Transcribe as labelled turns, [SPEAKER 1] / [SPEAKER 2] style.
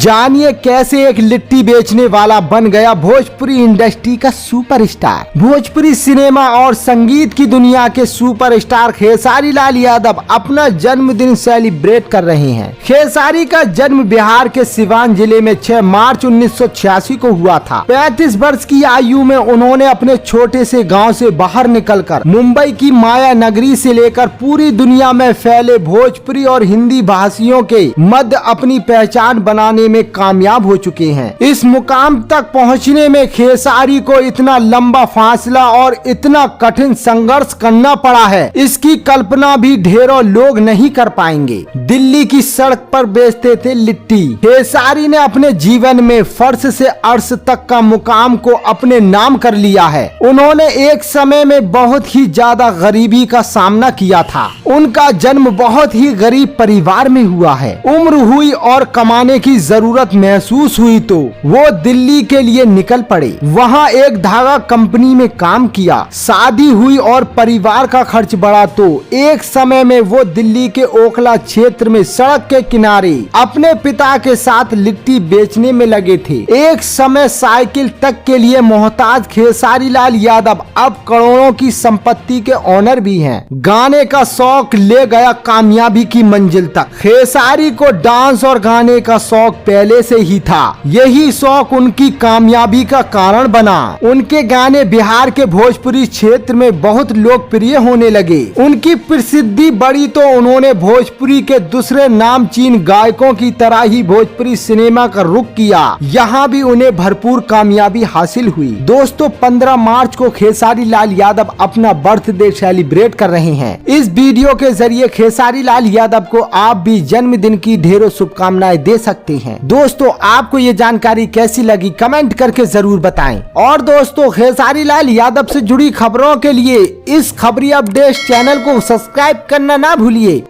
[SPEAKER 1] जानिए कैसे एक लिट्टी बेचने वाला बन गया भोजपुरी इंडस्ट्री का सुपरस्टार। भोजपुरी सिनेमा और संगीत की दुनिया के सुपरस्टार खेसारी लाल यादव अपना जन्मदिन सेलिब्रेट कर रहे हैं। खेसारी का जन्म बिहार के सिवान जिले में 6 मार्च 1986 को हुआ था। 35 वर्ष की आयु में उन्होंने अपने छोटे से गांव से बाहर निकलकर मुंबई की माया नगरी से लेकर पूरी दुनिया में फैले भोजपुरी और हिंदी भाषियों के मध्य अपनी पहचान बनाने में कामयाब हो चुके हैं। इस मुकाम तक पहुंचने में खेसारी को इतना लंबा फासला और इतना कठिन संघर्ष करना पड़ा है, इसकी कल्पना भी ढेरों लोग नहीं कर पाएंगे। दिल्ली की सड़क पर बेचते थे लिट्टी। खेसारी ने अपने जीवन में फर्श से अर्श तक का मुकाम को अपने नाम कर लिया है। उन्होंने एक समय में बहुत ही ज्यादा गरीबी का सामना किया था। उनका जन्म बहुत ही गरीब परिवार में हुआ है। उम्र हुई और कमाने की जरूरत महसूस हुई तो वो दिल्ली के लिए निकल पड़े। वहाँ एक धागा कंपनी में काम किया। शादी हुई और परिवार का खर्च बढ़ा तो एक समय में वो दिल्ली के ओखला क्षेत्र में सड़क के किनारे अपने पिता के साथ लिट्टी बेचने में लगे थे। एक समय साइकिल तक के लिए मोहताज खेसारी लाल यादव अब करोड़ों की संपत्ति के ओनर भी हैं। गाने का शौक ले गया कामयाबी की मंजिल तक। खेसारी को डांस और गाने का शौक पहले से ही था। यही शौक उनकी कामयाबी का कारण बना। उनके गाने बिहार के भोजपुरी क्षेत्र में बहुत लोकप्रिय होने लगे। उनकी प्रसिद्धि बढ़ी तो उन्होंने भोजपुरी के दूसरे नामचीन गायकों की तरह ही भोजपुरी सिनेमा का रुख किया। यहाँ भी उन्हें भरपूर कामयाबी हासिल हुई। दोस्तों 15 मार्च को खेसारी लाल यादव अपना बर्थडे सेलिब्रेट कर रहे हैं। इस वीडियो के जरिए खेसारी लाल यादव को आप भी जन्मदिन की ढेरों शुभकामनाएं दे सकते हैं। दोस्तों आपको ये जानकारी कैसी लगी कमेंट करके जरूर बताएं। और दोस्तों खेसारी लाल यादव से जुड़ी खबरों के लिए इस खबरी अपडेट चैनल को सब्सक्राइब करना ना भूलिए।